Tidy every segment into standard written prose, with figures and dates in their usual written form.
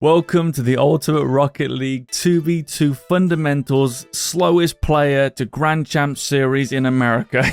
Welcome to the Ultimate Rocket League 2v2 Fundamentals Slowest Player to Grand Champ series in America.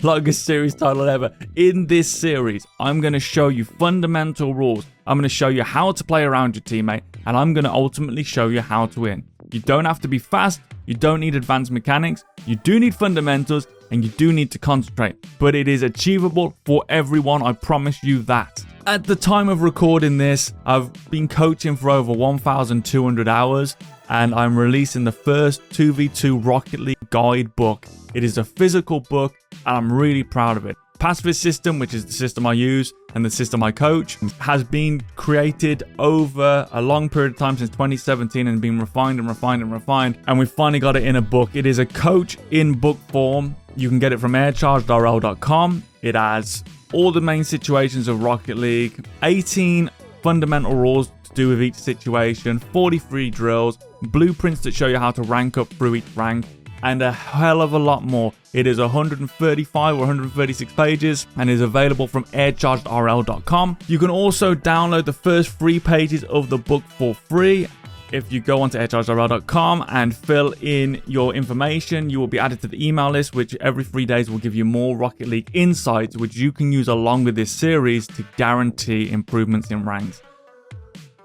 Longest series title ever. In this series, I'm going to show you fundamental rules. I'm going to show you how to play around your teammate, and I'm going to ultimately show you how to win. You don't have to be fast, you don't need advanced mechanics, you do need fundamentals, and you do need to concentrate. But it is achievable for everyone, I promise you that. At the time of recording this, I've been coaching for over 1,200 hours, and I'm releasing the first 2v2 Rocket League guidebook. It is a physical book, and I'm really proud of it. Pacifist System, which is the system I use and the system I coach, has been created over a long period of time since 2017 and been refined and refined and refined, and we finally got it in a book. It is a coach in book form. You can get it from airchargedrl.com. It has all the main situations of Rocket League, 18 fundamental rules to do with each situation, 43 drills, blueprints that show you how to rank up through each rank, and a hell of a lot more. It is 135 or 136 pages and is available from airchargedrl.com. You can also download the first 3 pages of the book for free. If you go onto airchargedrl.com and fill in your information, you will be added to the email list, which every 3 days will give you more Rocket League insights, which you can use along with this series to guarantee improvements in ranks.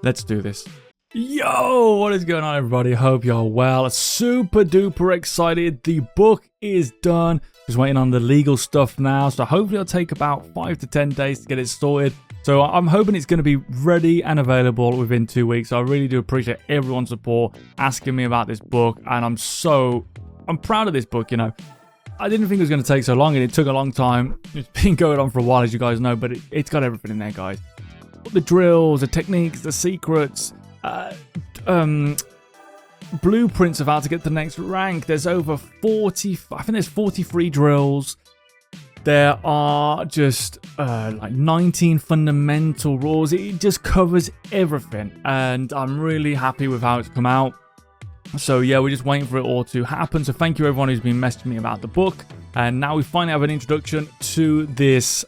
Let's do this. Yo, what is going on, everybody? Hope you're well. Super duper excited. The book is done. Just waiting on the legal stuff now. So hopefully it'll take about 5 to 10 days to get it sorted. So I'm hoping it's going to be ready and available within 2 weeks. So I really do appreciate everyone's support, asking me about this book. And I'm proud of this book, you know. I didn't think it was going to take so long, and it took a long time. It's been going on for a while, as you guys know, but it's got everything in there, guys. The drills, the techniques, the secrets, blueprints of how to get to the next rank. There's over 40, I think there's 43 drills. There are just like 19 fundamental rules. It just covers everything, and I'm really happy with how it's come out. So yeah, we're just waiting for it all to happen. So thank you everyone who's been messaging me about the book, and now we finally have an introduction to this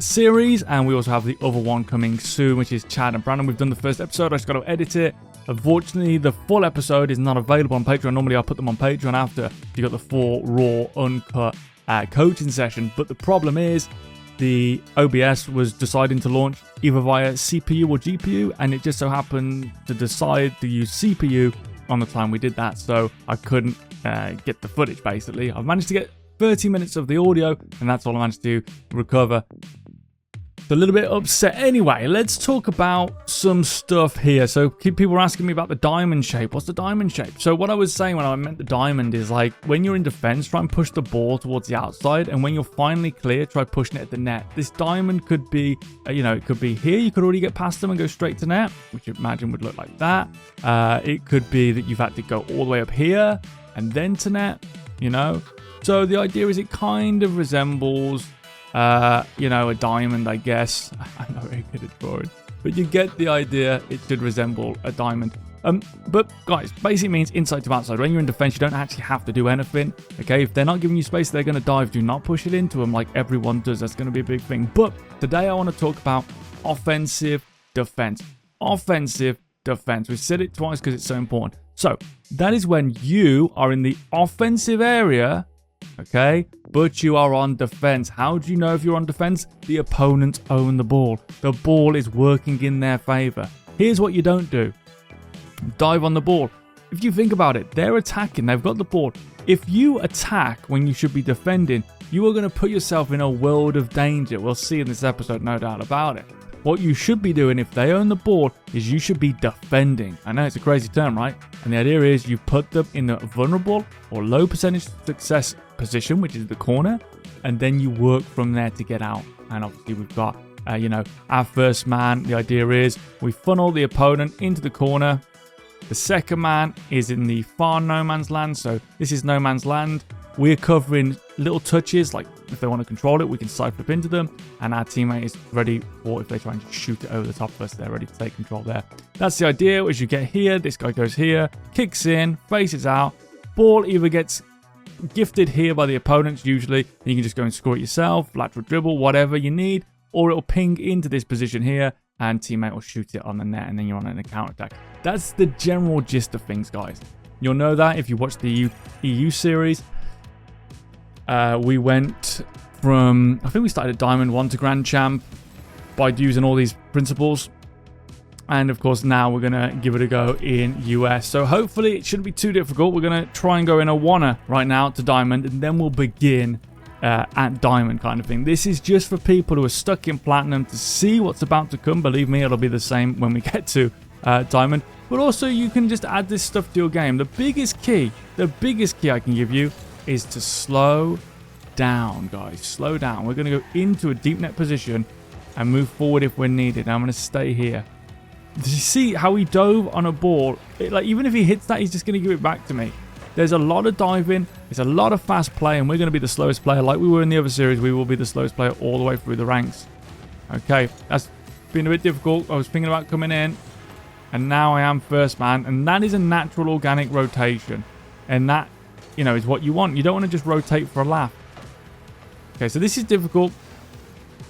series, and we also have the other one coming soon, which is Chad and Brandon. We've done the first episode. I just got to edit it. Unfortunately, the full episode is not available on Patreon. Normally I put them on Patreon after you got the full raw uncut coaching session, but the problem is the OBS was deciding to launch either via CPU or GPU, and it just so happened to decide to use CPU on the time we did that, so I couldn't get the footage. Basically, I've managed to get 30 minutes of the audio, and that's all I managed to recover. A little bit upset. Anyway, let's talk about some stuff here. So people were asking me about the diamond shape. What's the diamond shape? So what I was saying when I meant the diamond is, like, when you're in defense, try and push the ball towards the outside, and when you're finally clear, try pushing it at the net. This diamond could be, it could be here. You could already get past them and go straight to net, which you imagine would look like that. It could be that you've had to go all the way up here and then to net, So the idea is it kind of resembles a diamond, I guess. I'm not very good at drawing, but you get the idea. It should resemble a diamond. But guys, basically means inside to outside. When you're in defense, you don't actually have to do anything. Okay, if they're not giving you space, they're going to dive. Do not push it into them like everyone does. That's going to be a big thing. But today I want to talk about offensive defense. Offensive defense. We've said it twice because it's so important. So that is when you are in the offensive area, okay, but you are on defense. How do you know if you're on defense? The opponents own the ball. The ball is working in their favor. Here's what you don't do. Dive on the ball. If you think about it, they're attacking. They've got the ball. If you attack when you should be defending, you are going to put yourself in a world of danger. We'll see in this episode, no doubt about it. What you should be doing if they own the ball is you should be defending. I know it's a crazy term, right? And the idea is you put them in a vulnerable or low percentage success position, which is the corner, and then you work from there to get out. And obviously we've got, our first man. The idea is we funnel the opponent into the corner. The second man is in the far no man's land. So this is no man's land. We're covering little touches, like if they want to control it, we can side flip into them, and our teammate is ready for if they try and shoot it over the top of us, they're ready to take control there. That's the idea. As you get here, this guy goes here, kicks in, faces out, ball either gets gifted here by the opponents usually, and you can just go and score it yourself, lateral dribble, whatever you need, or it'll ping into this position here, and teammate will shoot it on the net, and then you're on a counter-attack. That's the general gist of things, guys. You'll know that if you watch the EU series. We went from, I think we started at Diamond 1 to Grand Champ by using all these principles. And of course, now we're going to give it a go in US. So hopefully it shouldn't be too difficult. We're going to try and go in a wanna right now to Diamond, and then we'll begin at Diamond kind of thing. This is just for people who are stuck in Platinum to see what's about to come. Believe me, it'll be the same when we get to Diamond. But also, you can just add this stuff to your game. The biggest key I can give you is to slow down, guys. Slow down. We're going to go into a deep net position and move forward if we're needed. Now I'm going to stay here. Did you see how he dove on a ball? Like, even if he hits that, he's just going to give it back to me. There's a lot of diving. It's a lot of fast play, and we're going to be the slowest player. Like we were in the other series, we will be the slowest player all the way through the ranks. Okay, that's been a bit difficult. I was thinking about coming in, and now I am first man, and that is a natural organic rotation. And that, you know, is what you want. You don't want to just rotate for a laugh. Okay, so this is difficult.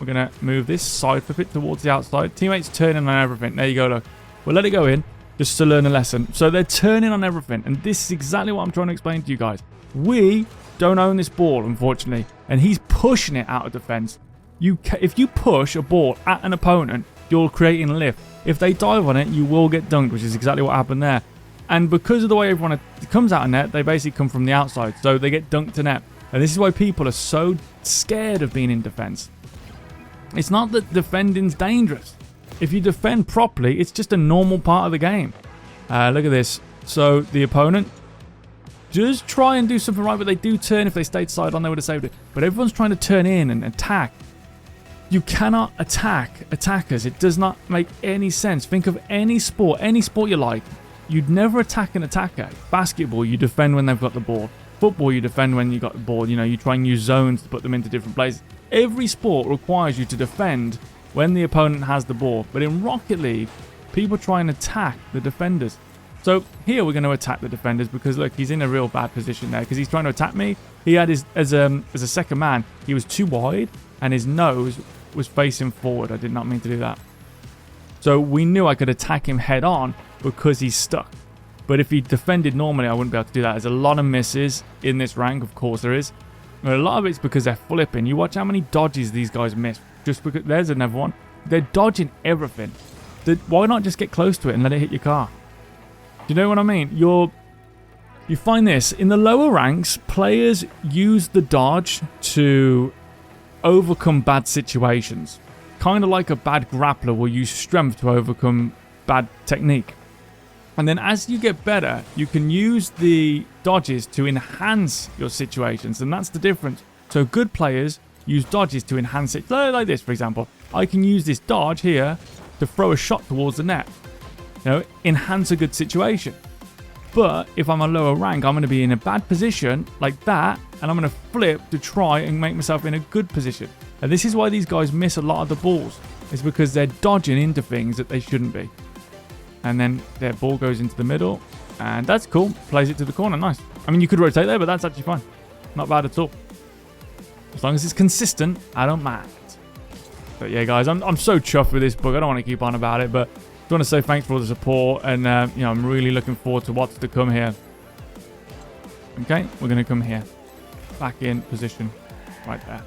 We're going to move this side, flip it towards the outside. Teammates turning on everything. There you go, look. We'll let it go in just to learn a lesson. So they're turning on everything. And this is exactly what I'm trying to explain to you guys. We don't own this ball, unfortunately. And he's pushing it out of defense. If you push a ball at an opponent, you're creating lift. If they dive on it, you will get dunked, which is exactly what happened there. And because of the way everyone comes out of net, they basically come from the outside. So they get dunked to net. And this is why people are so scared of being in defense. It's not that defending's dangerous. If you defend properly, it's just a normal part of the game. Look at this. So the opponent just try and do something right, but they do turn. If they stayed side on, they would have saved it. But everyone's trying to turn in and attack. You cannot attack attackers. It does not make any sense. Think of any sport you like. You'd never attack an attacker. Basketball, you defend when they've got the ball. Football, you defend when you got the ball. You know, you try and use zones to put them into different places. Every sport requires you to defend when the opponent has the ball. But in Rocket League, people try and attack the defenders. So here we're going to attack the defenders because, look, he's in a real bad position there because he's trying to attack me. He had his, as a second man, he was too wide and his nose was facing forward. I did not mean to do that. So we knew I could attack him head on because he's stuck. But if he defended normally, I wouldn't be able to do that. There's a lot of misses in this rank, of course there is. But a lot of it's because they're flipping. You watch how many dodges these guys miss. Just because there's another one. They're dodging everything. Why not just get close to it and let it hit your car? Do you know what I mean? You find this in the lower ranks. Players use the dodge to overcome bad situations. Kind of like a bad grappler will use strength to overcome bad technique. And then as you get better, you can use the dodges to enhance your situations. And that's the difference. So good players use dodges to enhance it. Like this, for example. I can use this dodge here to throw a shot towards the net. You know, enhance a good situation. But if I'm a lower rank, I'm going to be in a bad position like that. And I'm going to flip to try and make myself in a good position. And this is why these guys miss a lot of the balls. It's because they're dodging into things that they shouldn't be. And then their ball goes into the middle. And that's cool. Plays it to the corner. Nice. I mean, you could rotate there, but that's actually fine. Not bad at all. As long as it's consistent, I don't mind. But yeah, guys, I'm so chuffed with this book. I don't want to keep on about it, but I want to say thanks for all the support. And, you know, I'm really looking forward to what's to come here. Okay, we're going to come here. Back in position. Right there.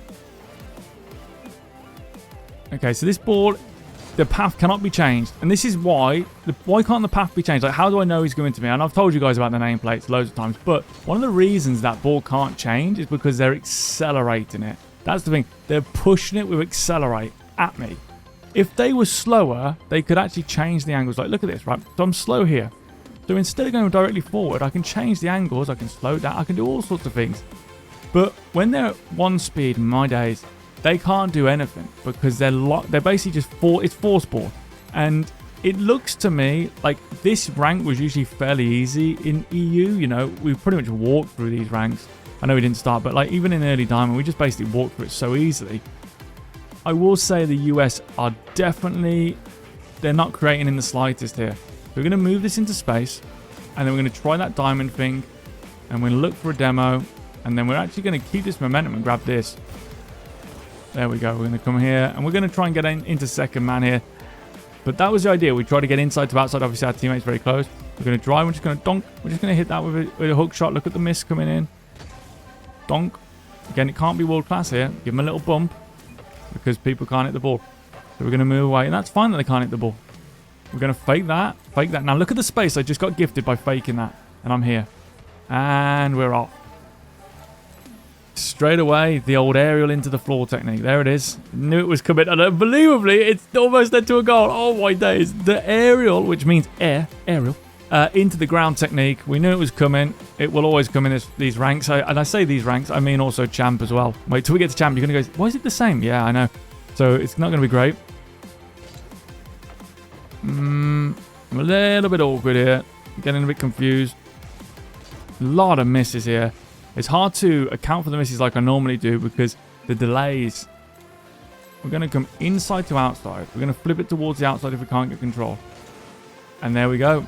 Okay, so this ball, the path cannot be changed. And this is why. Why can't the path be changed? Like, how do I know he's going to me? And I've told you guys about the nameplates loads of times. But one of the reasons that ball can't change is because they're accelerating it. That's the thing. They're pushing it with accelerate at me. If they were slower, they could actually change the angles. Like, look at this, right? So I'm slow here. So instead of going directly forward, I can change the angles. I can slow down. I can do all sorts of things. But when they're at one speed, in my days, they can't do anything because they're basically just it's force ball. And it looks to me like this rank was usually fairly easy in EU. You know, we pretty much walked through these ranks. I know we didn't start, but like even in early Diamond, we just basically walked through it so easily. I will say the US are definitely, they're not creating in the slightest here. We're going to move this into space, and then we're going to try that diamond thing, and we're going to look for a demo, and then we're actually going to keep this momentum and grab this. There we go. We're going to come here, and we're going to try and get into second man here. But that was the idea. We try to get inside to outside. Obviously, our teammate's very close. We're going to drive. We're just going to donk. We're just going to hit that with a hook shot. Look at the mist coming in. Donk. Again, it can't be world class here. Give them a little bump because people can't hit the ball. So we're going to move away. And that's fine that they can't hit the ball. We're going to fake that. Fake that. Now look at the space. I just got gifted by faking that. And I'm here. And we're off. Straight away, the old aerial into the floor technique. There it is. Knew it was coming. And unbelievably, it's almost led to a goal. Oh my days. The aerial, which means aerial, into the ground technique. We knew it was coming. It will always come in these ranks. And I say these ranks, I mean also champ as well. Wait till we get to champ. You're going to go, why is it the same? Yeah, I know. So it's not going to be great. I'm a little bit awkward here. Getting a bit confused. A lot of misses here. It's hard to account for the misses like I normally do because the delays. We're going to come inside to outside. We're going to flip it towards the outside if we can't get control. And there we go.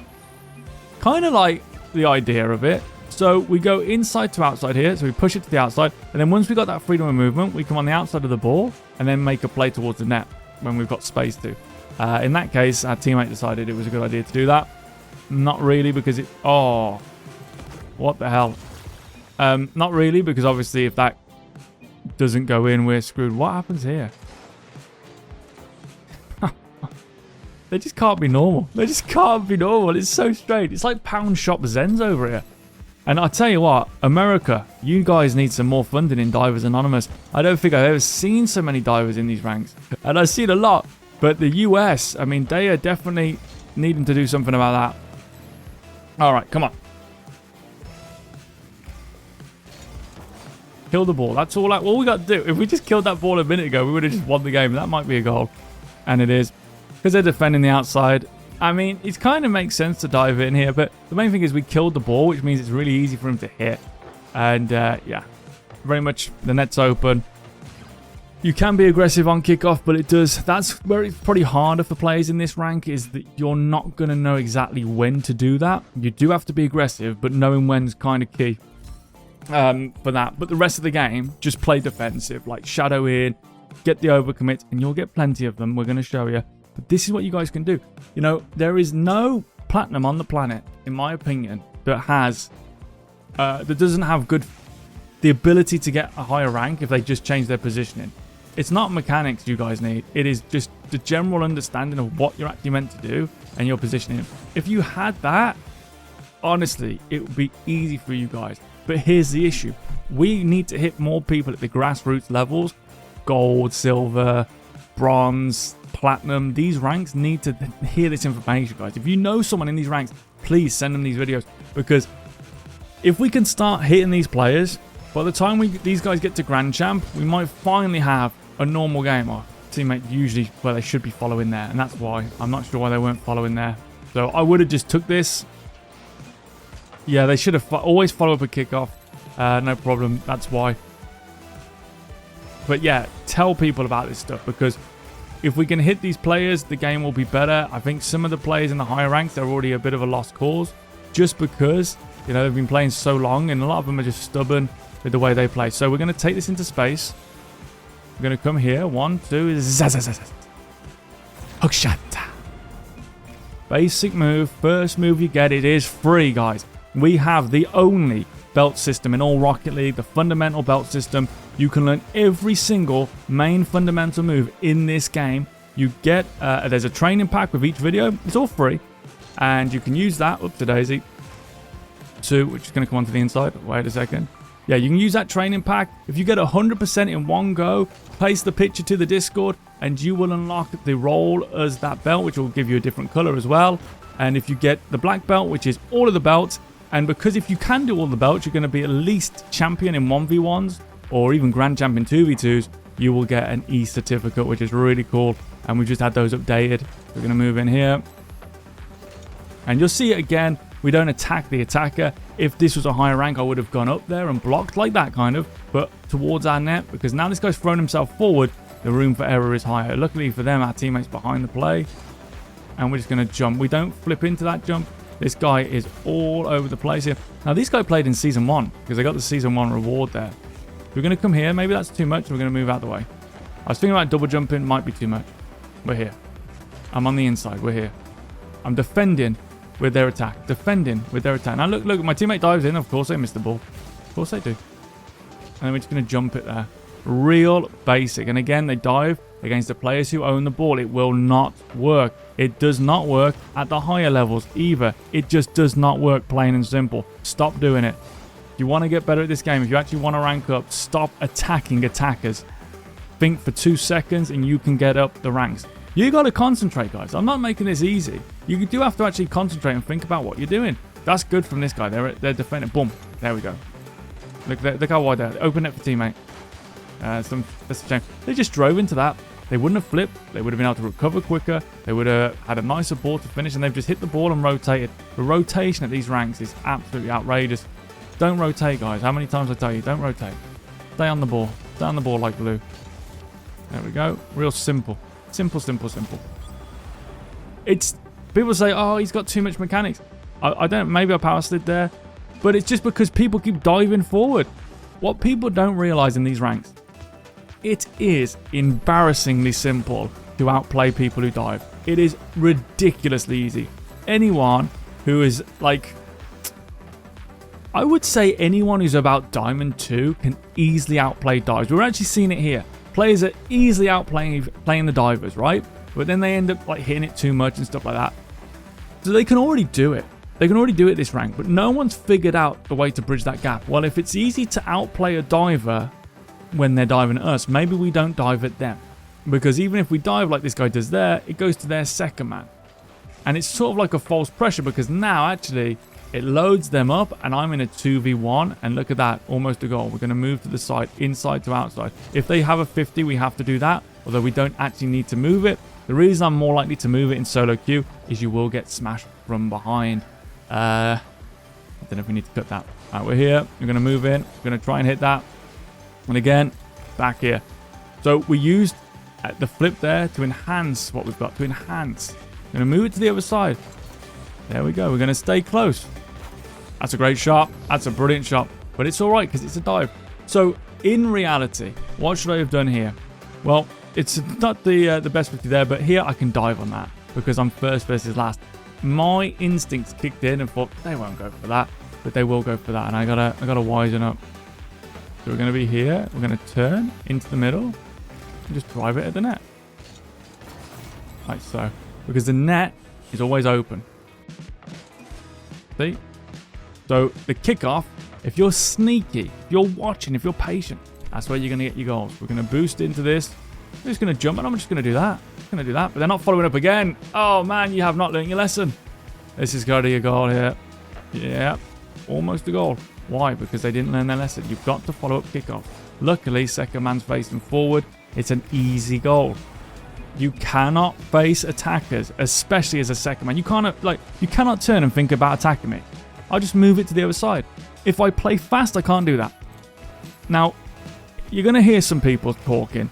Kind of like the idea of it. So we go inside to outside here. So we push it to the outside. And then once we got that freedom of movement, we come on the outside of the ball and then make a play towards the net when we've got space to. In that case, our teammate decided it was a good idea to do that. Not really because it... Oh, what the hell? Not really, because obviously if that doesn't go in, we're screwed. What happens here? They just can't be normal. They just can't be normal. It's so strange. It's like pound shop Zens over here. And I tell you what, America, you guys need some more funding in Divers Anonymous. I don't think I've ever seen so many divers in these ranks. And I've seen a lot. But the US, I mean, they are definitely needing to do something about that. All right, come on. Kill the ball. That's all we got to do. If we just killed that ball a minute ago, we would have just won the game. That might be a goal. And it is. Because they're defending the outside. I mean, it kind of makes sense to dive in here. But the main thing is we killed the ball, which means it's really easy for him to hit. And, yeah. Very much the net's open. You can be aggressive on kickoff, but it does. That's where it's probably harder for players in this rank is that you're not going to know exactly when to do that. You do have to be aggressive, but knowing when's kind of key. For that, but the rest of the game just play defensive, like shadow in, get the overcommit, and you'll get plenty of them. We're going to show you, but this is what you guys can do. You know, there is no platinum on the planet, in my opinion, that has that doesn't have the ability to get a higher rank if they just change their positioning. It's not mechanics you guys need. It is just the general understanding of what you're actually meant to do and your positioning. If you had that, honestly, it would be easy for you guys. But here's the issue. We need to hit more people at the grassroots levels. Gold, silver, bronze, platinum. These ranks need to hear this information, guys. If you know someone in these ranks, please send them these videos. Because if we can start hitting these players, by the time these guys get to Grand Champ, we might finally have a normal game. Our teammate usually, well, they should be following there. And that's why. I'm not sure why they weren't following there. So I would have just took this. Yeah, they should have always follow up a kickoff. No problem. That's why. But yeah, tell people about this stuff because if we can hit these players, the game will be better. I think some of the players in the higher ranks, they're already a bit of a lost cause just because, you know, they've been playing so long and a lot of them are just stubborn with the way they play. So we're going to take this into space. We're going to come here. 1, 2, hook shot. Basic move. First move you get. It is free, guys. We have the only belt system in all Rocket League, the fundamental belt system. You can learn every single main fundamental move in this game. You get, there's a training pack with each video. It's all free. And you can use that, up to Daisy, which is going to come onto the inside. Wait a second. Yeah, you can use that training pack. If you get 100% in one go, paste the picture to the Discord, and you will unlock the role as that belt, which will give you a different color as well. And if you get the black belt, which is all of the belts, and because if you can do all the belts, you're going to be at least champion in 1v1s or even grand champ in 2v2s, you will get an E certificate, which is really cool. And we just had those updated. We're going to move in here. And you'll see it again. We don't attack the attacker. If this was a higher rank, I would have gone up there and blocked like that kind of, but towards our net, because now this guy's thrown himself forward, the room for error is higher. Luckily for them, our teammate's behind the play. And we're just going to jump. We don't flip into that jump. This guy is all over the place here. Now, this guy played in Season 1 because they got the Season 1 reward there. We're going to come here. Maybe that's too much. We're going to move out the way. I was thinking about double jumping. Might be too much. We're here. I'm on the inside. We're here. I'm defending with their attack. Defending with their attack. Now, look, my teammate dives in. Of course, they missed the ball. Of course, they do. And then we're just going to jump it there. Real basic. And again, they dive against the players who own the ball. It will not work. It does not work at the higher levels either. It just does not work, plain and simple. Stop doing it. If you want to get better at this game, if you actually want to rank up, stop attacking attackers. Think for 2 seconds and you can get up the ranks. You got to concentrate, guys. I'm not making this easy. You do have to actually concentrate and think about what you're doing. That's good from this guy. They're defending. Boom. There we go. Look how wide they're. Open it for teammate. That's a shame. They just drove into that. They wouldn't have flipped. They would have been able to recover quicker. They would have had a nicer ball to finish, and they've just hit the ball and rotated. The rotation at these ranks is absolutely outrageous. Don't rotate, guys. How many times I tell you, don't rotate. Stay on the ball. Stay on the ball like blue. There we go. Real simple. Simple. It's people say, oh, he's got too much mechanics. I don't. Maybe I power slid there, but it's just because people keep diving forward. What people don't realize in these ranks, it is embarrassingly simple to outplay people who dive. It is ridiculously easy. Anyone who is like, I would say anyone who's about Diamond 2 can easily outplay dives. We're actually seeing it here. Players are easily outplaying the divers, right? But then they end up like hitting it too much and stuff like that. So they can already do it. They can already do it this rank, but no one's figured out the way to bridge that gap. Well, if it's easy to outplay a diver when they're diving at us, maybe we don't dive at them. Because even if we dive like this guy does there, it goes to their second man. And it's sort of like a false pressure because now actually it loads them up and I'm in a 2v1 and look at that, almost a goal. We're going to move to the side, inside to outside. If they have a 50, we have to do that, although we don't actually need to move it. The reason I'm more likely to move it in solo queue is you will get smashed from behind. I don't know if we need to cut that. All right, we're here. We're going to move in. We're going to try and hit that. And again, back here. So we used the flip there to enhance what we've got, to enhance. We're going to move it to the other side. There we go. We're going to stay close. That's a great shot. That's a brilliant shot. But it's all right because it's a dive. So in reality, what should I have done here? Well, it's not the best 50 there, but here I can dive on that because I'm first versus last. My instincts kicked in and thought they won't go for that, but they will go for that, and I gotta wisen up. So we're gonna be here. We're gonna turn into the middle and just drive it at the net, like so, because the net is always open. See? So the kickoff, if you're sneaky, if you're watching, if you're patient, that's where you're gonna get your goals. We're gonna boost into this. I'm just gonna jump, and I'm just gonna do that. But they're not following up again. Oh man, you have not learned your lesson. This is going to be a goal here. Yeah, almost a goal. Why? Because they didn't learn their lesson. You've got to follow up kickoff. Luckily, second man's facing forward. It's an easy goal. You cannot face attackers, especially as a second man. You cannot turn and think about attacking me. I'll just move it to the other side. If I play fast, I can't do that. Now, you're going to hear some people talking.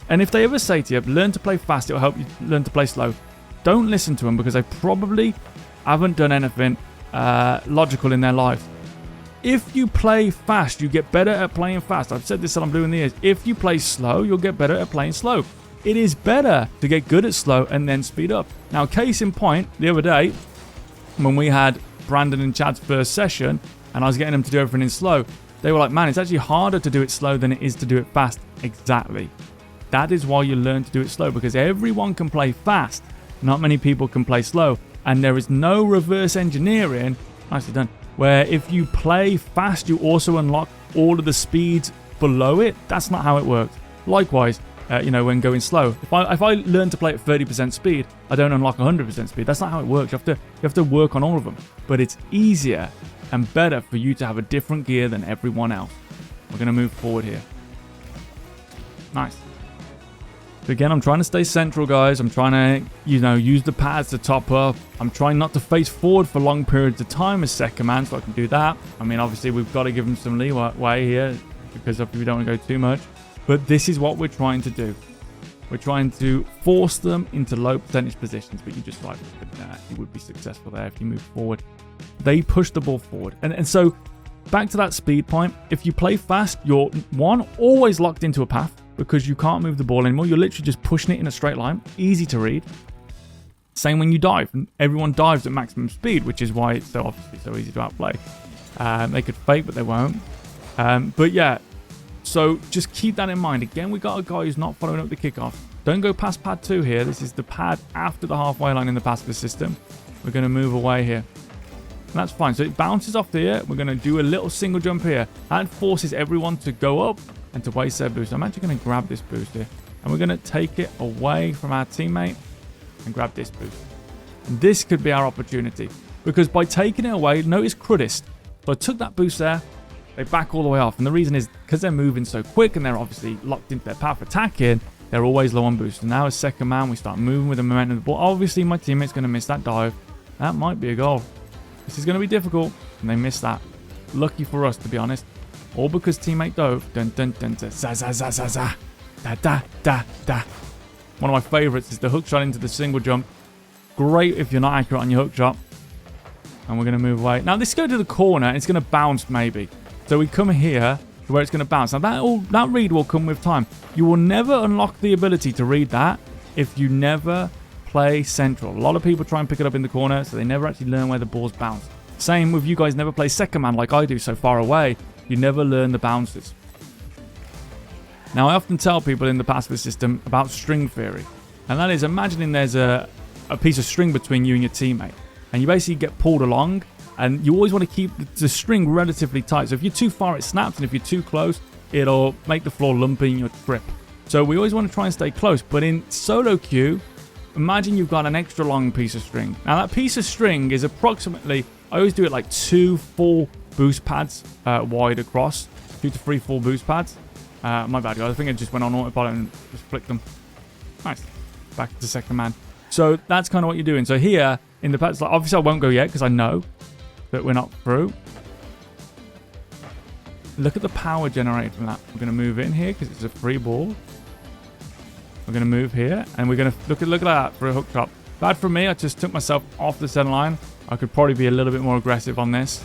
And if they ever say to you, learn to play fast, it'll help you learn to play slow. Don't listen to them because they probably haven't done anything logical in their life. If you play fast, you get better at playing fast. I've said this till I'm blue in the ears. If you play slow, you'll get better at playing slow. It is better to get good at slow and then speed up. Now, case in point, the other day, when we had Brandon and Chad's first session, and I was getting them to do everything in slow, they were like, man, it's actually harder to do it slow than it is to do it fast. Exactly. That is why you learn to do it slow, because everyone can play fast. Not many people can play slow. And there is no reverse engineering, nicely done, where if you play fast, you also unlock all of the speeds below it. That's not how it works. Likewise, when going slow, if I learn to play at 30% speed, I don't unlock 100% speed. That's not how it works. You have to work on all of them. But it's easier and better for you to have a different gear than everyone else. We're going to move forward here. Nice. So again, I'm trying to stay central, guys. I'm trying to, use the pads to top up. I'm trying not to face forward for long periods of time as second man, so I can do that. I mean, obviously, we've got to give them some leeway here because we don't want to go too much. But this is what we're trying to do. We're trying to force them into low percentage positions, but you just you would be successful there if you move forward. They push the ball forward. And so back to that speed point, if you play fast, you're always locked into a path, because you can't move the ball anymore. You're literally just pushing it in a straight line. Easy to read. Same when you dive. Everyone dives at maximum speed, which is why it's so obviously so easy to outplay. They could fake, but they won't. But yeah, so just keep that in mind. Again, we got a guy who's not following up the kickoff. Don't go past pad 2 here. This is the pad after the halfway line in the pacifist system. We're going to move away here. And that's fine. So it bounces off here. We're going to do a little single jump here. That forces everyone to go up and to waste their boost. I'm actually going to grab this boost here. And we're going to take it away from our teammate and grab this boost. And this could be our opportunity. Because by taking it away, notice Crudist. So I took that boost there. They back all the way off. And the reason is because they're moving so quick and they're obviously locked into their path attacking, they're always low on boost. And now as second man, we start moving with the momentum of the ball. Obviously, my teammate's going to miss that dive. That might be a goal. This is going to be difficult. And they missed that. Lucky for us, to be honest. All because teammate dove. Dun, dun, dun, dun, za, za, za, za, za. Da, da, da, da. One of my favorites is the hook shot into the single jump. Great if you're not accurate on your hook shot. And we're going to move away. Now, this go to the corner. And it's going to bounce, maybe. So we come here to where it's going to bounce. Now, that read will come with time. You will never unlock the ability to read that if you never play central. A lot of people try and pick it up in the corner, so they never actually learn where the balls bounce. Same with you guys never play second man like I do so far away. You never learn the bounces. Now, I often tell people in the pacifist system about string theory. And that is, imagining there's a piece of string between you and your teammate. And you basically get pulled along. And you always want to keep the string relatively tight. So if you're too far, it snaps. And if you're too close, it'll make the floor lumpy and you'll trip. So we always want to try and stay close. But in solo queue, imagine you've got an extra long piece of string. Now, that piece of string is approximately, I always do it like 2 full boost pads wide across. 2 to 3 full boost pads. My bad, guys. I think I just went on autopilot and just flicked them. Nice. Back to second man. So that's kind of what you're doing. So here in the pads, like, obviously I won't go yet because I know that we're not through. Look at the power generated from that. We're going to move in here because it's a free ball. We're going to move here and we're going to look at that for a hook shot. Bad for me. I just took myself off the center line. I could probably be a little bit more aggressive on this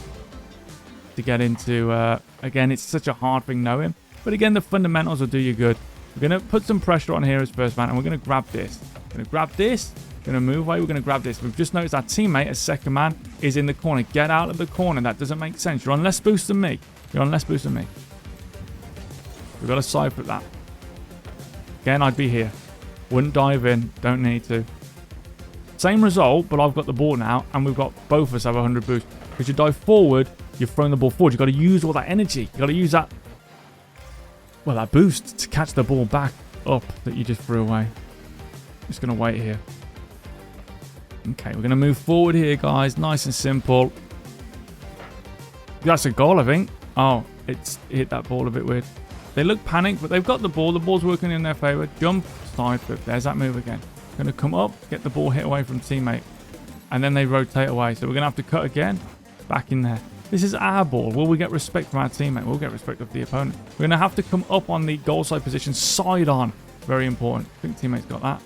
to get into. Again, it's such a hard thing knowing. But again, the fundamentals will do you good. We're going to put some pressure on here as first man and we're going to grab this. We're going to grab this. Going to move away. We're going to grab this. We've just noticed our teammate, as second man, is in the corner. Get out of the corner. That doesn't make sense. You're on less boost than me. You're on less boost than me. We've got to side flip that. Again, I'd be here. Wouldn't dive in. Don't need to. Same result, but I've got the ball now, and we've got both of us have 100 boost. Because you dive forward, you've thrown the ball forward. You've got to use all that energy. You've got to use that, well, that boost to catch the ball back up that you just threw away. Just going to wait here. Okay, we're going to move forward here, guys. Nice and simple. That's a goal, I think. Oh, it's hit that ball a bit weird. They look panicked, but they've got the ball. The ball's working in their favor. Jump, side flip. There's that move again. Going to come up, get the ball hit away from teammate. And then they rotate away. So we're going to have to cut again. Back in there. This is our ball. Will we get respect from our teammate? We'll get respect of the opponent. We're going to have to come up on the goal side position, side on. Very important. I think teammate's got that.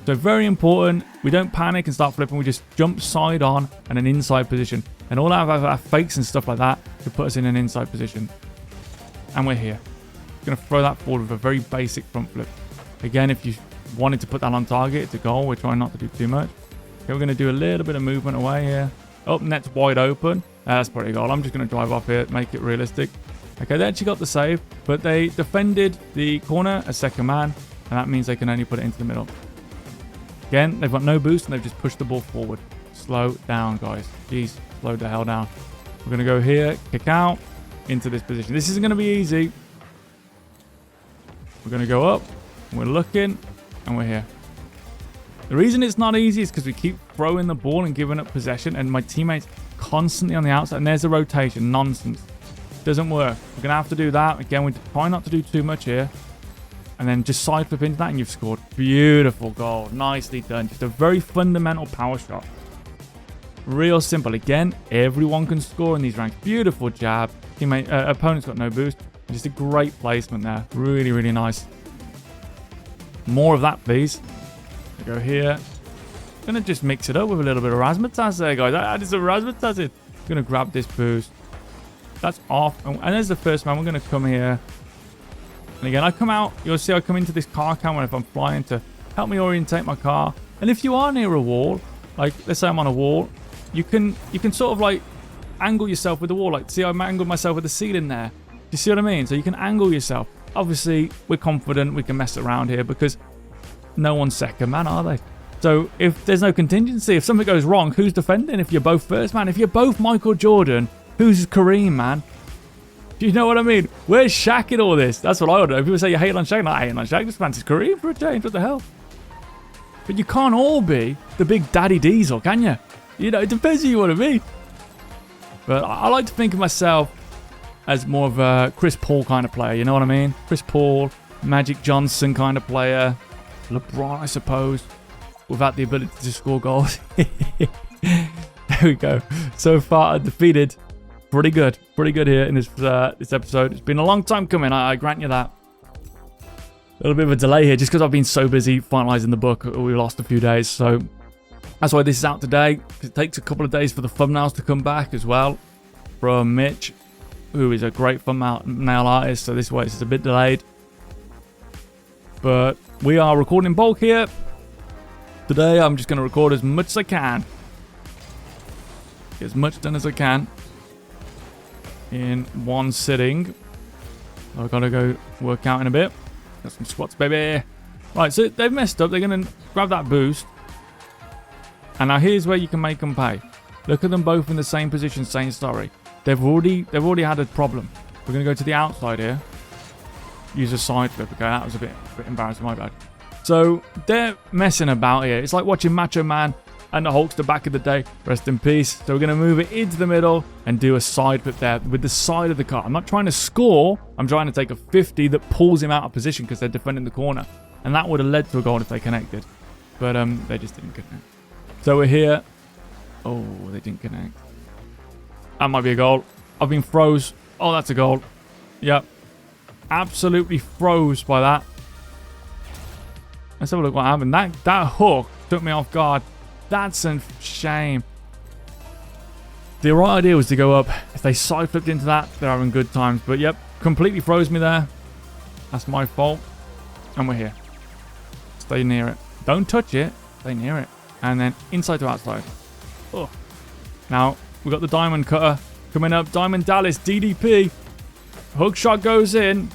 So very important, we don't panic and start flipping, we just jump side on and an inside position. And all our fakes and stuff like that to put us in an inside position. And we're here. We're going to throw that forward with a very basic front flip. Again, if you wanted to put that on target, it's a goal. We're trying not to do too much. Okay, we're going to do a little bit of movement away here. Oh, net's wide open. That's probably a goal. I'm just going to drive off here, make it realistic. Okay, they actually got the save, but they defended the corner as second man. And that means they can only put it into the middle. Again, they've got no boost and they've just pushed the ball forward. Slow down, guys. Jeez, slow the hell down. We're going to go here, kick out, into this position. This isn't going to be easy. We're going to go up, and we're looking, and we're here. The reason it's not easy is because we keep throwing the ball and giving up possession, and my teammates constantly on the outside, and there's the rotation. Nonsense. Doesn't work. We're going to have to do that. Again, we try not to do too much here. And then just side flip into that and you've scored. Beautiful goal. Nicely done. Just a very fundamental power shot. Real simple. Again, everyone can score in these ranks. Beautiful jab. Teammate, opponent's got no boost. Just a great placement there. Really, really nice. More of that, please. Go here. Gonna just mix it up with a little bit of razzmatazz there, guys. That is a razzmatazz. Gonna grab this boost. That's off. And there's the first man. We're gonna come here. And again, I come out, you'll see I come into this car camera if I'm flying to help me orientate my car. And if you are near a wall, like let's say I'm on a wall, you can sort of like angle yourself with the wall. Like, see, I'm angled myself with the ceiling there. Do you see what I mean? So you can angle yourself. Obviously, we're confident we can mess around here because no one's second man, are they? So if there's no contingency, if something goes wrong, who's defending? If you're both first man, if you're both Michael Jordan, who's Kareem, man? Do you know what I mean? Where's Shaq in all this? That's what I would know. People say you hate on Shaq. No, I hate on Shaq. Just fancy Kareem for a change. What the hell? But you can't all be the big daddy diesel, can you? You know, it depends who you want to be. But I like to think of myself as more of a Chris Paul kind of player. You know what I mean? Chris Paul, Magic Johnson kind of player. LeBron, I suppose, without the ability to score goals. There we go. So far, undefeated. Pretty good here in this episode. It's been a long time coming, I grant you that. A little bit of a delay here, just because I've been so busy finalising the book. We lost a few days, so that's why this is out today. It takes a couple of days for the thumbnails to come back as well from Mitch, who is a great thumbnail artist. So this way it's a bit delayed, but we are recording in bulk here. Today I'm just going to record as much as I can. Get as much done as I can in one sitting. I've got to go work out in a bit. Got some squats, baby. Right, so they've messed up. They're going to grab that boost. And now here's where you can make them pay. Look at them both in the same position saying sorry. They've already had a problem. We're going to go to the outside here. Use a side flip. Okay, that was a bit embarrassing, my bad. So they're messing about here. It's like watching Macho Man and the Hulkster back in the day. Rest in peace. So we're going to move it into the middle and do a side flip there with the side of the car. I'm not trying to score. I'm trying to take a 50 that pulls him out of position because they're defending the corner. And that would have led to a goal if they connected. But they just didn't connect. So we're here. Oh, they didn't connect. That might be a goal. I've been froze. Oh, that's a goal. Yep. Absolutely froze by that. Let's have a look what happened. That hook took me off guard. That's a shame. The right idea was to go up. If they side flipped into that, they're having good times. But yep, completely froze me there. That's my fault. And we're here. Stay near it. Don't touch it. Stay near it. And then inside to outside. Oh. Now, we've got the diamond cutter coming up. Diamond Dallas, DDP. Hook shot goes in.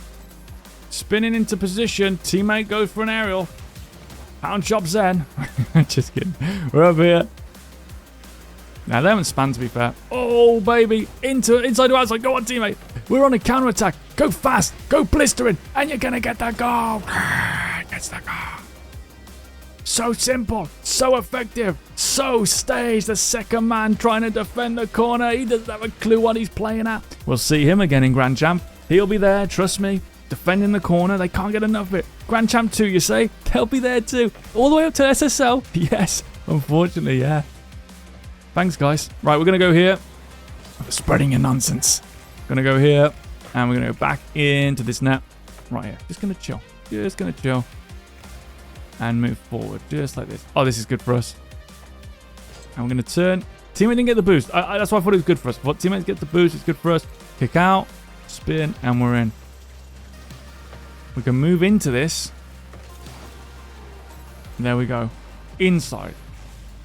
Spinning into position. Teammate goes for an aerial. Pound chop Zen. Just kidding. We're up here. Now, they haven't spanned, to be fair. Oh, baby. Inside to outside. Go on, teammate. We're on a counter-attack. Go fast. Go blistering. And you're going to get that goal. Gets that goal. So simple. So effective. So staged. The second man trying to defend the corner. He doesn't have a clue what he's playing at. We'll see him again in Grand Champ. He'll be there. Trust me. Defending the corner. They can't get enough of it. Grand Champ 2, you say? They'll be there too. All the way up to SSL. Yes. Unfortunately, yeah. Thanks, guys. Right, we're going to go here. Spreading your nonsense. Going to go here. And we're going to go back into this net. Right here. Just going to chill. Just going to chill. And move forward. Just like this. Oh, this is good for us. And we're going to turn. Teammate didn't get the boost. That's why I thought it was good for us. But teammates get the boost. It's good for us. Kick out. Spin. And we're in. We can move into this. There we go. Inside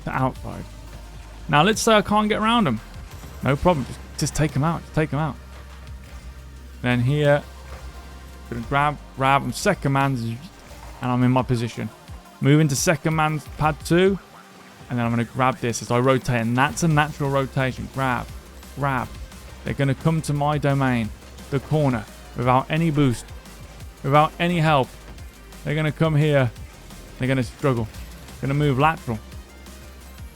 to outside. Now, let's say I can't get around them. No problem. Just take them out. Just take them out. Then here. Gonna grab. I'm second man. And I'm in my position. Move into second man's pad 2. And then I'm going to grab this as I rotate. And that's a natural rotation. Grab. They're going to come to my domain. The corner. Without any boost. Without any help. They're going to come here. They're going to struggle. Going to move lateral.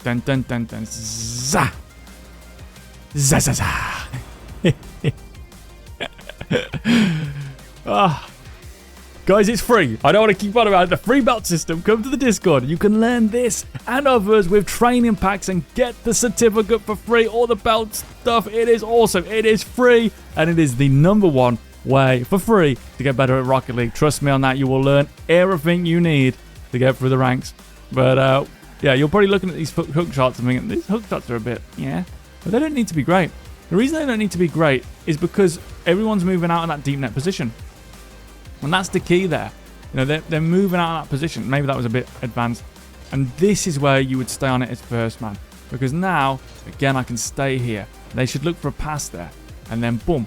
Dun dun dun dun. Zah. Zah zah zah. Guys, it's free. I don't want to keep on about it. The free belt system. Come to the Discord. You can learn this and others with training packs and get the certificate for free. All the belt stuff. It is awesome. It is free. And it is the #1 way for free to get better at Rocket League. Trust me on that. You will learn everything you need to get through the ranks. But yeah, you're probably looking at these hook shots and thinking, these hook shots are a bit, yeah. But they don't need to be great. The reason they don't need to be great is because everyone's moving out in that deep net position. And that's the key there. You know, they're moving out of that position. Maybe that was a bit advanced. And this is where you would stay on it as first man. Because now, again, I can stay here. They should look for a pass there. And then boom.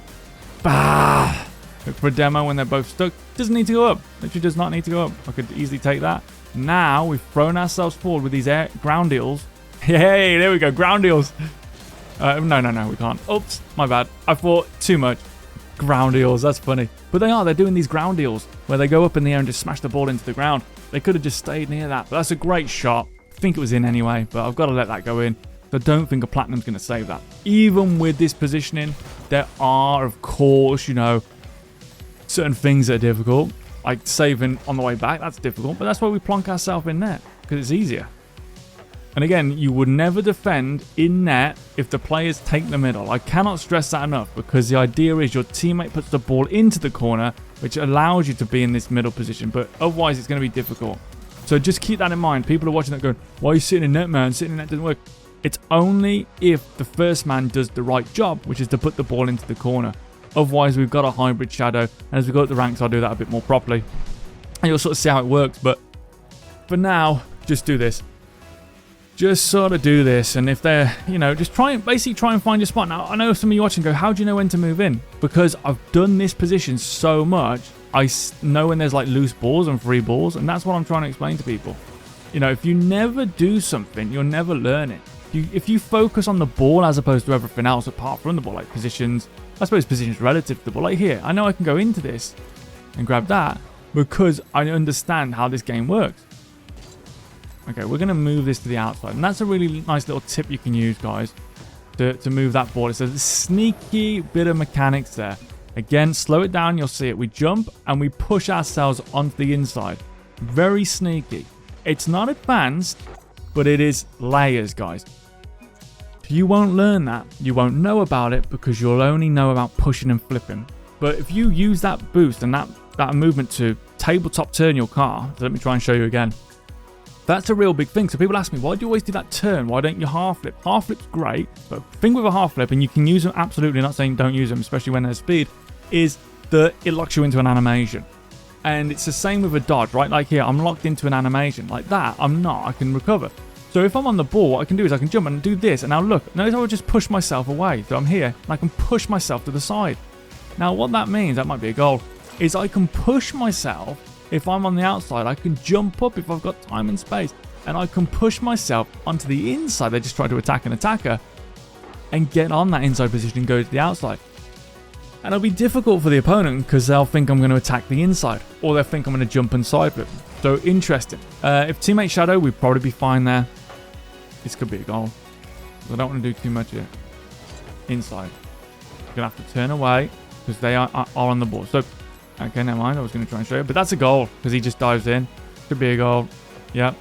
Bah! Look for a demo when they're both stuck. Doesn't need to go up. Literally does not need to go up. I could easily take that. Now we've thrown ourselves forward with these ground eels. Hey, there we go. Ground eels. No, we can't. Oops, my bad. I thought too much. Ground eels, that's funny. But they're doing these ground eels where they go up in the air and just smash the ball into the ground. They could have just stayed near that, but that's a great shot. I think it was in anyway, but I've got to let that go in. I don't think a platinum's going to save that. Even with this positioning, there are, of course, you know, certain things that are difficult. Like saving on the way back, that's difficult, but that's why we plonk ourselves in net, because it's easier. And again, you would never defend in net if the players take the middle. I cannot stress that enough, because the idea is your teammate puts the ball into the corner, which allows you to be in this middle position, but otherwise it's going to be difficult. So just keep that in mind. People are watching that going, why are you sitting in net, man? Sitting in net doesn't work. It's only if the first man does the right job, which is to put the ball into the corner. Otherwise, we've got a hybrid shadow, and as we go up the ranks, I'll do that a bit more properly. And you'll sort of see how it works, but for now, just do this. Just sort of do this, and if they're, you know, just basically try and find your spot. Now, I know some of you watching go, how do you know when to move in? Because I've done this position so much, I know when there's like loose balls and free balls, and that's what I'm trying to explain to people. You know, if you never do something, you'll never learn it. If you focus on the ball as opposed to everything else apart from the ball, like positions, I suppose positions relative to the ball. Like here, I know I can go into this and grab that because I understand how this game works. Okay, we're going to move this to the outside. And that's a really nice little tip you can use, guys, to move that ball. It's a sneaky bit of mechanics there. Again, slow it down. You'll see it. We jump and we push ourselves onto the inside. Very sneaky. It's not advanced, but it is layers, guys. You won't learn that. You won't know about it because you'll only know about pushing and flipping. But if you use that boost and that movement to tabletop turn your car, so let me try and show you again. That's a real big thing. So people ask me, why do you always do that turn? Why don't you half flip? Half flip's great, but the thing with a half flip, and you can use them, absolutely not saying don't use them, especially when there's speed, is that it locks you into an animation. And it's the same with a dodge, right? Like here, I'm locked into an animation. Like that, I'm not. I can recover. So if I'm on the ball, what I can do is I can jump and do this. And now look, notice I would just push myself away. So I'm here, and I can push myself to the side. Now what that means, that might be a goal, is I can push myself. If I'm on the outside, I can jump up if I've got time and space. And I can push myself onto the inside. They just try to attack an attacker and get on that inside position and go to the outside. And it'll be difficult for the opponent because they'll think I'm going to attack the inside. Or they'll think I'm going to jump and side flip. So interesting. If teammate shadow, we'd probably be fine there. This could be a goal. I don't want to do too much here. Inside. You're going to have to turn away because they are on the ball. So, okay, never mind. I was going to try and show you. But that's a goal because he just dives in. Could be a goal. Yeah.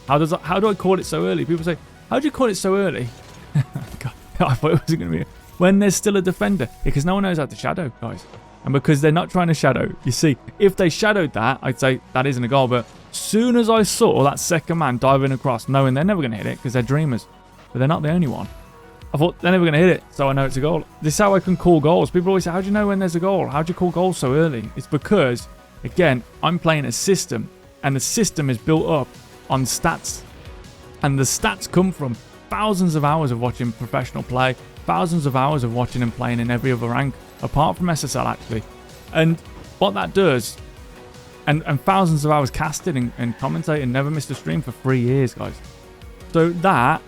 How do I call it so early? People say, how do you call it so early? God, I thought it wasn't going to be when there's still a defender. Because no one knows how to shadow, guys. And because they're not trying to shadow. You see, if they shadowed that, I'd say that isn't a goal. But soon as I saw that second man diving across, knowing they're never going to hit it because they're dreamers. But they're not the only one. I thought they're never going to hit it, so I know it's a goal. This is how I can call goals. People always say, how do you know when there's a goal? How do you call goals so early? It's because, again, I'm playing a system. And the system is built up on stats. And the stats come from thousands of hours of watching professional play, thousands of hours of watching and playing in every other rank, apart from SSL actually. And what that does, and thousands of hours casting and commentating, never missed a stream for 3 years, guys. So that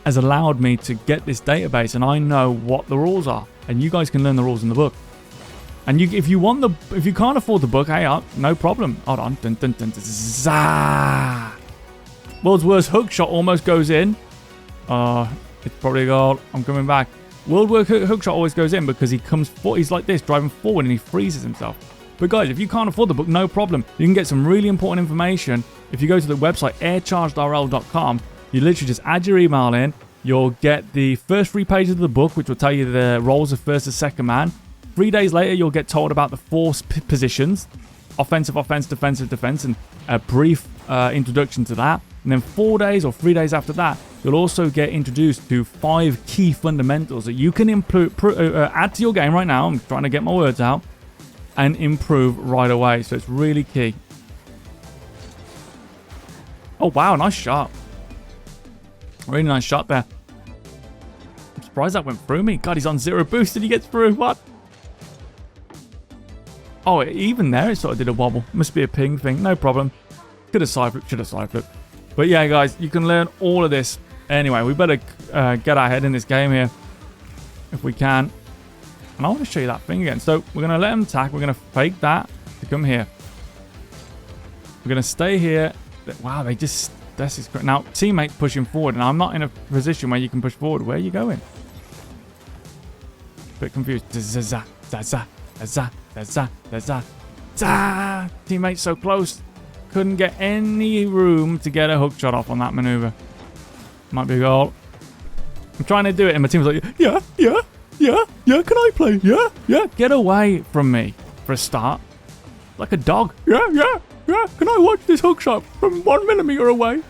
has allowed me to get this database, and I know what the rules are. And you guys can learn the rules in the book. And if you can't afford the book, hey, no problem. Hold on. Dun, dun, dun, dun, zah. World's worst hook shot almost goes in. It's probably a goal. I'm coming back. World's worst hook shot always goes in because he's like this, driving forward, and he freezes himself. But guys, if you can't afford the book, no problem. You can get some really important information. If you go to the website airchargedrl.com, you literally just add your email in. You'll get the first 3 pages of the book, which will tell you the roles of first and second man. 3 days later, you'll get told about the 4 positions: offensive, offense, defensive, defense, and a brief introduction to that. And then 4 days or 3 days after that, you'll also get introduced to 5 key fundamentals that you can add to your game right now. I'm trying to get my words out. And improve right away. So it's really key. Oh, wow. Nice shot. Really nice shot there. I'm surprised that went through me. God, he's on 0 boost and he gets through. What? Oh, even there it sort of did a wobble. Must be a ping thing. No problem. Could have side flipped. Should have side flipped. But yeah, guys, you can learn all of this. Anyway, we better get our head in this game here. If we can. And I want to show you that thing again. So we're going to let him attack. We're going to fake that to come here. We're going to stay here. Wow, they just... This is great. Now, teammate pushing forward. And I'm not in a position where you can push forward. Where are you going? Bit confused. Teammate so close. Couldn't get any room to get a hook shot off on that maneuver. Might be a goal. I'm trying to do it and my team's like, yeah, can I play? Yeah. Get away from me for a start. Like a dog. Yeah. Can I watch this hook shot from 1 millimeter away?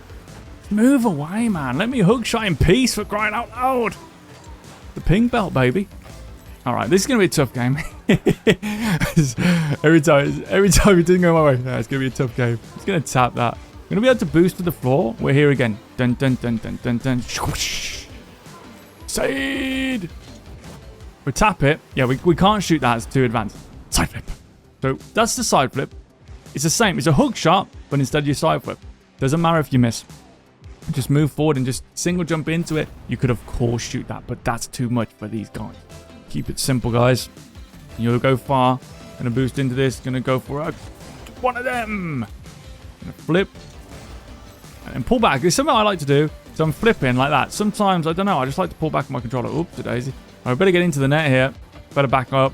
Move away, man. Let me hook shot in peace, for crying out loud. The ping belt, baby. All right, this is going to be a tough game. every time it didn't go my way. No, it's going to be a tough game. It's going to tap that. I'm going to be able to boost to the floor. We're here again. Dun, dun, dun, dun, dun, dun. Side. We tap it. Yeah, we can't shoot that. It's too advanced. Side flip. So that's the side flip. It's the same. It's a hook shot, but instead you side flip. Doesn't matter if you miss. Just move forward and just single jump into it. You could, of course, shoot that, but that's too much for these guys. Keep it simple, guys. You'll go far. Gonna boost into this. Gonna go for one of them. Gonna flip. And pull back. It's something I like to do. So I'm flipping like that. Sometimes, I don't know, I just like to pull back my controller. Oops, daisy. I better get into the net here. Better back up.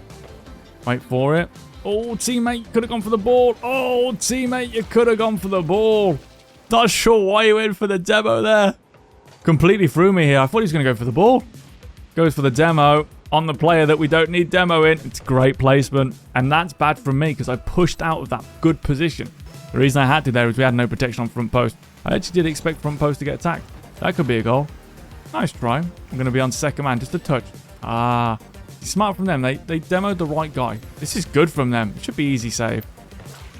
Wait for it. Oh, teammate, you could have gone for the ball. Oh, teammate, you could have gone for the ball. Not sure why you went for the demo there. Completely threw me here. I thought he was going to go for the ball. Goes for the demo on the player that we don't need demo in. It's great placement. And that's bad from me because I pushed out of that good position. The reason I had to there is we had no protection on front post. I actually did expect front post to get attacked. That could be a goal. Nice try. I'm going to be on second man. Just a touch. Ah, smart from them. They demoed the right guy. This is good from them. It should be easy save.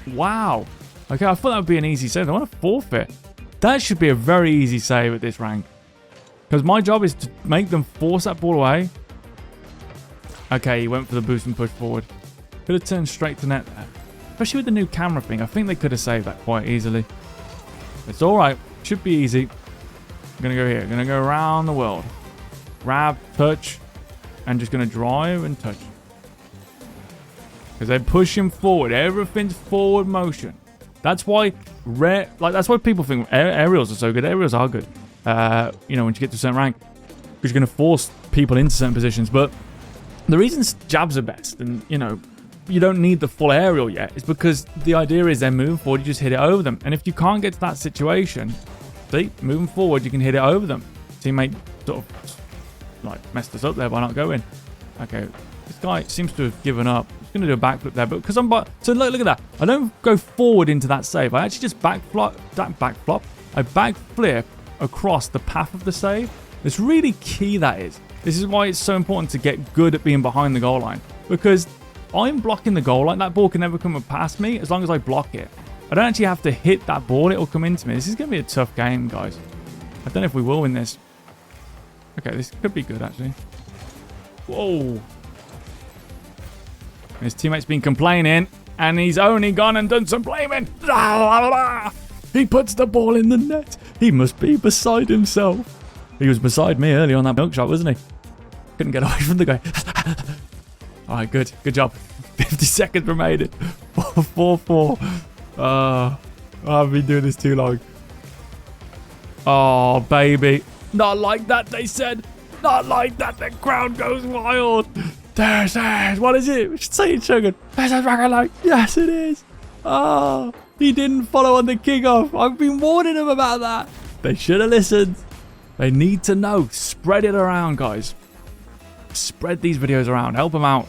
Wow. Okay, I thought that would be an easy save. I want to forfeit. That should be a very easy save at this rank. Because my job is to make them force that ball away. Okay, he went for the boost and push forward. Could have turned straight to net there. Especially with the new camera thing. I think they could have saved that quite easily. It's alright. Should be easy. I'm going to go here. I'm going to go around the world. Grab, touch, and just going to drive and touch. Because they're pushing forward. Everything's forward motion. That's why that's why people think aerials are so good. Aerials are good. You know, when you get to a certain rank, because you're going to force people into certain positions. But the reason jabs are best, and you know, you don't need the full aerial yet, is because the idea is they're moving forward, you just hit it over them. And if you can't get to that situation, see, moving forward, you can hit it over them. Teammate sort of like messed us up there by not going. Okay, this guy seems to have given up. He's going to do a backflip there, but because I'm so look at that. I don't go forward into that save. I actually just backflip. I backflip across the path of the save. It's really key, that is. This is why it's so important to get good at being behind the goal line, because I'm blocking the goal line. That ball can never come past me as long as I block it. I don't actually have to hit that ball. It will come into me. This is going to be a tough game, guys. I don't know if we will win this. Okay, this could be good, actually. Whoa. His teammate's been complaining, and he's only gone and done some blaming. He puts the ball in the net. He must be beside himself. He was beside me earlier on that milk shot, wasn't he? Couldn't get away from the guy. All right, good. Good job. 50 seconds remaining. 4-4. I've been doing this too long. Oh, baby. Not like that, they said. Not like that. The crowd goes wild. There's. What is it? We should say it, Sugar. There's a dragon light. Yes, it is. Oh, he didn't follow on the kickoff. I've been warning him about that. They should have listened. They need to know. Spread it around, guys. Spread these videos around. Help them out.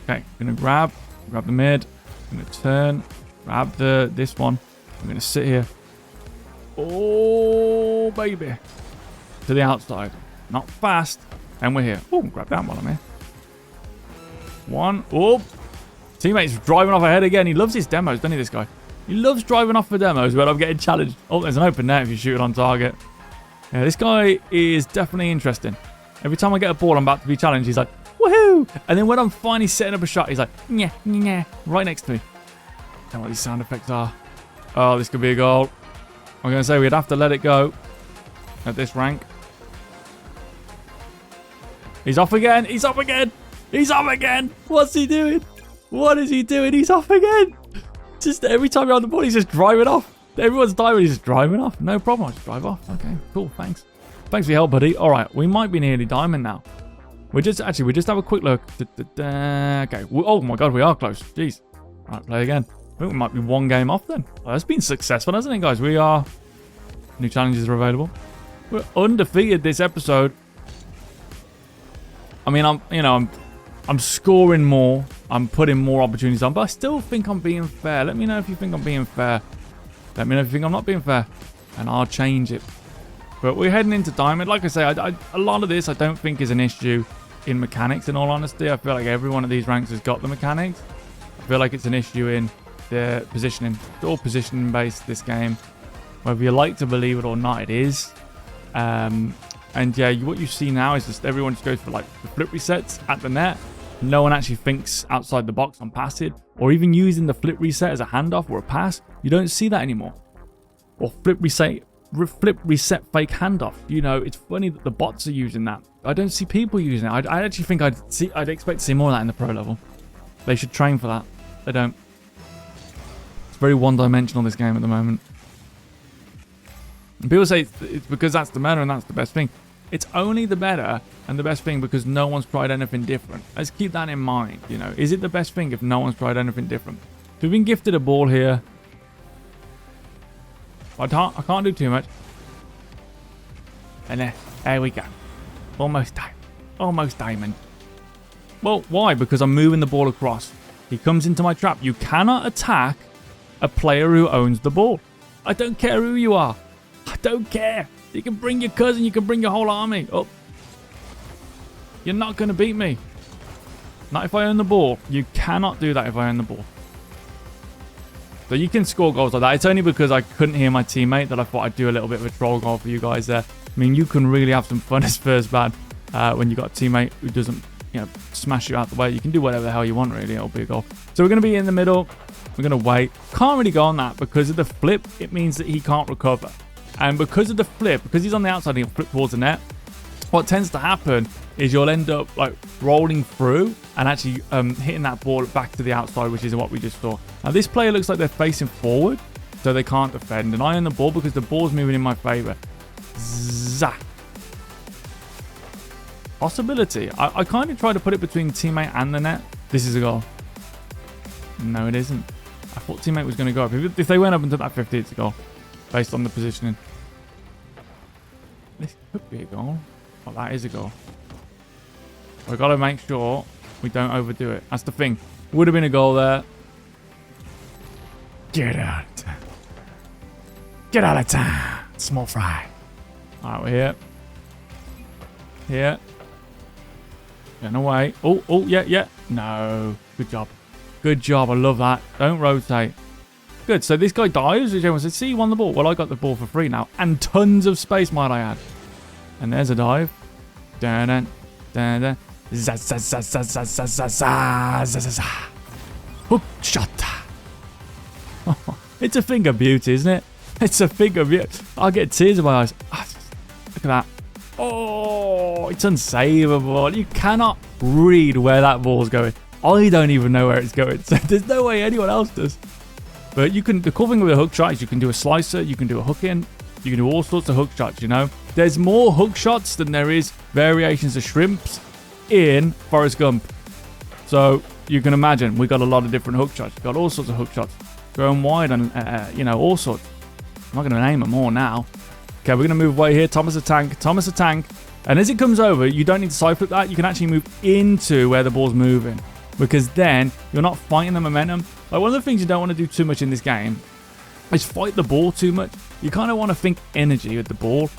Okay, I'm going to grab the mid. I'm going to turn. Grab this one. I'm going to sit here. Oh, baby. To the outside. Not fast. And we're here. Oh, grab that while I'm here. One. Oh. Teammate's driving off ahead again. He loves his demos, doesn't he, this guy? He loves driving off for demos, but I'm getting challenged. Oh, there's an open net if you shoot it on target. Yeah, this guy is definitely interesting. Every time I get a ball, I'm about to be challenged. He's like, woohoo! And then when I'm finally setting up a shot, he's like, yeah, yeah, right next to me. I don't know what these sound effects are. Oh, this could be a goal. I'm going to say we'd have to let it go at this rank. He's off again. He's off again. He's off again. What's he doing? What is he doing? He's off again. Just every time you're on the ball, he's just driving off. Everyone's diving, he's just driving off. No problem. I'll just drive off. Okay, cool. Thanks. Thanks for your help, buddy. All right, we might be nearly diamond now. We just have a quick look. Okay. Oh my God, we are close. Jeez. All right, play again. I think we might be one game off then. Well, that's been successful, hasn't it, guys? We are. New challenges are available. We're undefeated this episode. I mean, I'm scoring more. I'm putting more opportunities on, but I still think I'm being fair. Let me know if you think I'm being fair. Let me know if you think I'm not being fair, and I'll change it. But we're heading into diamond. Like I say, a lot of this I don't think is an issue in mechanics. In all honesty, I feel like every one of these ranks has got the mechanics. I feel like it's an issue in the positioning. It's all positioning based, this game. Whether you like to believe it or not, it is. And yeah, what you see now is just everyone just goes for like the flip resets at the net. No one actually thinks outside the box on passing, or even using the flip reset as a handoff or a pass. You don't see that anymore. Or flip reset fake handoff. You know, it's funny that the bots are using that. I don't see people using it. I actually think I'd expect to see more of that in the pro level. They should train for that. They don't. It's very one-dimensional, this game at the moment. And people say it's because that's the meta and that's the best thing. It's only the better and the best thing because no one's tried anything different. Let's keep that in mind, you know. Is it the best thing if no one's tried anything different? So we've been gifted a ball here. I can't do too much. And there we go. Almost diamond. Almost diamond. Well, why? Because I'm moving the ball across. He comes into my trap. You cannot attack a player who owns the ball. I don't care who you are. I don't care. You can bring your cousin. You can bring your whole army. Oh. You're not going to beat me. Not if I own the ball. You cannot do that if I own the ball. So you can score goals like that. It's only because I couldn't hear my teammate that I thought I'd do a little bit of a troll goal for you guys there. I mean, you can really have some fun as first bad when you got a teammate who doesn't, you know, smash you out the way. You can do whatever the hell you want, really. It'll be a goal. So we're going to be in the middle. We're going to wait. Can't really go on that because of the flip. It means that he can't recover. And because of the flip, because he's on the outside, he'll flip towards the net. What tends to happen is you'll end up like rolling through and actually hitting that ball back to the outside, which is what we just saw. Now this player looks like they're facing forward, so they can't defend. And I own the ball because the ball's moving in my favor. Zah. Possibility. I kind of try to put it between teammate and the net. This is a goal. No, it isn't. I thought teammate was going to go up. If they went up and took that 50, it's a goal. Based on the positioning. This could be a goal. Oh, that is a goal. We've got to make sure we don't overdo it. That's the thing. Would have been a goal there. Get out of town. Get out of town. Small fry. Alright, we're here. Here. Getting away. Oh, yeah. No. Good job. Good job. I love that. Don't rotate. Good. So this guy dives, which everyone says, see, he won the ball. Well, I got the ball for free now. And tons of space, might I add. And there's a dive. Dun-dun, dun-dun. Hook shot. It's a thing of beauty, isn't it? It's a thing of beauty. I'll get tears in my eyes. Look at that. Oh, it's unsavable. You cannot read where that ball's going. I don't even know where it's going. So there's no way anyone else does. But you can. The cool thing with a hook shot is you can do a slicer, you can do a hook in, you can do all sorts of hook shots, you know. There's more hook shots than there is variations of shrimps in Forrest Gump. So you can imagine we got a lot of different hook shots. We've got all sorts of hook shots. Going wide and, you know, all sorts. I'm not going to name them all now. Okay, we're going to move away here. Thomas a tank. And as it comes over, you don't need to side flip that. You can actually move into where the ball's moving. Because then you're not fighting the momentum. Like, one of the things you don't want to do too much in this game is fight the ball too much. You kind of want to think energy with the ball.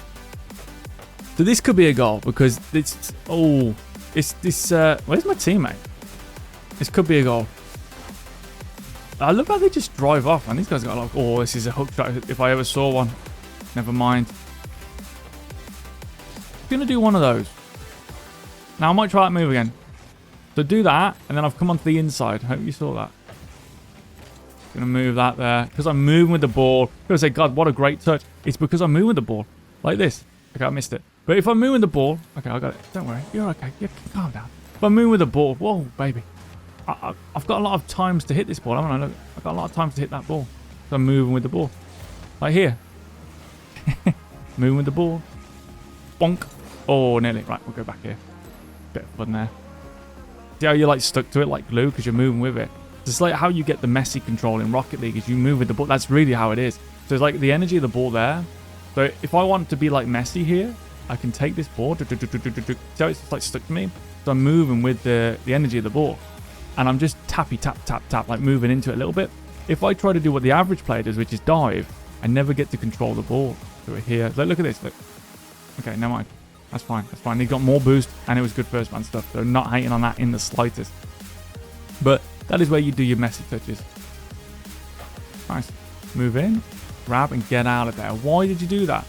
So this could be a goal because it's... Oh, it's this... where's my teammate? This could be a goal. I love how they just drive off, and these guys got like, oh, this is a hook shot if I ever saw one. Never mind. I'm gonna do one of those. Now I might try that move again. So do that, and then I've come onto the inside. Hope you saw that. Gonna move that there because I'm moving with the ball. I'm gonna say, God, what a great touch. It's because I'm moving with the ball like this. Okay, I missed it. But if I'm moving with the ball, okay, I got it. Don't worry, you're okay. You calm down. If I'm moving with the ball, whoa, baby. I've got a lot of times to hit this ball, haven't I? Look, I've got a lot of times to hit that ball. So I'm moving with the ball. Like here. Moving with the ball. Bonk. Oh, nearly. Right, we'll go back here. Bit of fun there. See how you're like stuck to it like glue because you're moving with it. It's like how you get the Messi control in Rocket League is you move with the ball. That's really how it is. So it's like the energy of the ball there. So if I want to be like Messi here, I can take this ball. See how it's like stuck to me? So I'm moving with the energy of the ball. And I'm just tappy, tap, tap, tap, like moving into it a little bit. If I try to do what the average player does, which is dive, I never get to control the ball. So we're here. Look at this. Look. Okay, never mind. That's fine. That's fine. He got more boost, and it was good first man stuff. So not hating on that in the slightest. But that is where you do your Messi touches. Nice. Move in, grab, and get out of there. Why did you do that?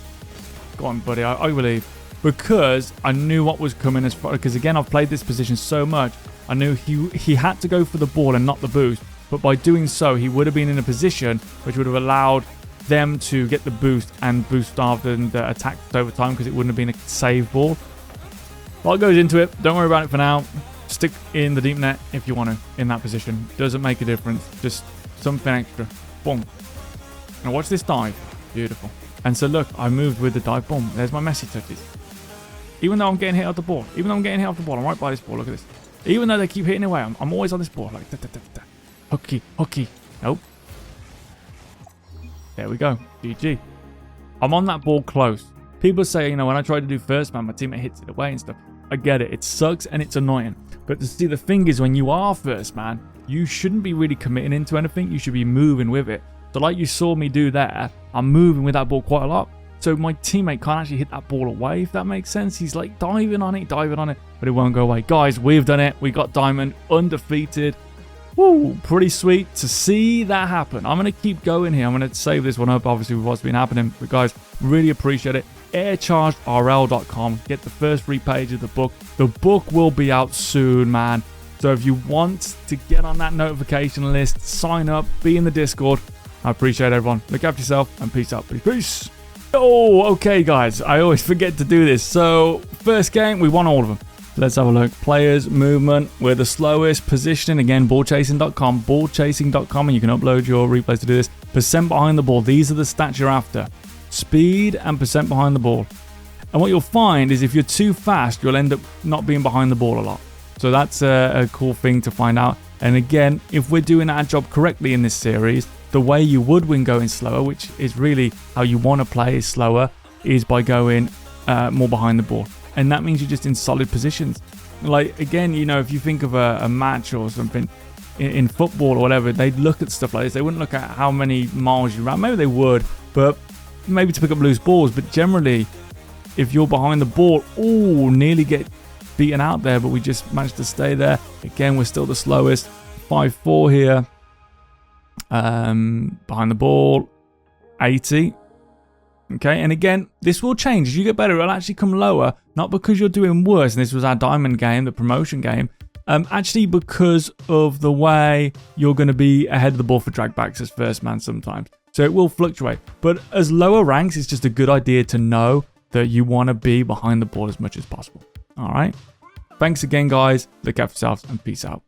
Go on, buddy. I believe. Because I knew what was coming as far. Because again, I've played this position so much. I knew he had to go for the ball and not the boost. But by doing so, he would have been in a position which would have allowed them to get the boost and boost after the attack over time because it wouldn't have been a save ball. A lot goes into it. Don't worry about it for now. Stick in the deep net if you want to in that position. Doesn't make a difference. Just something extra. Boom. Now watch this dive. Beautiful. And so look, I moved with the dive. Boom. There's my Messi touches. Even though I'm getting hit off the ball. Even though I'm getting hit off the ball. I'm right by this ball. Look at this. Even though they keep hitting away, I'm always on this ball. Like, da, da, da, da. Hooky, hooky. Nope. There we go. GG. I'm on that ball close. People say, you know, when I try to do first man, my teammate hits it away and stuff. I get it. It sucks and it's annoying. But to see the thing is, when you are first man, you shouldn't be really committing into anything. You should be moving with it. So like you saw me do there, I'm moving with that ball quite a lot. So my teammate can't actually hit that ball away, if that makes sense. He's like diving on it, but it won't go away. Guys, we've done it. We got diamond, undefeated. Woo, pretty sweet to see that happen. I'm going to keep going here. I'm going to save this one up, obviously, with what's been happening. But guys, really appreciate it. airchargedrl.com. Get the first free page of the book. The book will be out soon, man. So if you want to get on that notification list, sign up, be in the Discord. I appreciate everyone. Look after yourself and peace out. Peace. Oh, okay, guys. I always forget to do this. So, first game, we won all of them. Let's have a look. Players, movement. We're the slowest. Positioning, again, ballchasing.com. Ballchasing.com, and you can upload your replays to do this. Percent behind the ball. These are the stats you're after. Speed and percent behind the ball. And what you'll find is if you're too fast, you'll end up not being behind the ball a lot. So that's a cool thing to find out. And again, if we're doing our job correctly in this series, the way you would win going slower, which is really how you want to play is slower, is by going more behind the ball. And that means you're just in solid positions. Like, again, you know, if you think of a match or something in football or whatever, they'd look at stuff like this. They wouldn't look at how many miles you ran. Maybe they would, but maybe to pick up loose balls. But generally, if you're behind the ball, oh, nearly get beaten out there, but we just managed to stay there. Again, we're still the slowest. 5-4 here. Behind the ball, 80. Okay, and again, this will change. As you get better, it'll actually come lower. Not because you're doing worse, and this was our diamond game, the promotion game. Actually because of the way you're going to be ahead of the ball for drag backs as first man sometimes. So it will fluctuate. But as lower ranks, it's just a good idea to know that you want to be behind the ball as much as possible. All right? Thanks again, guys. Look after yourselves and peace out.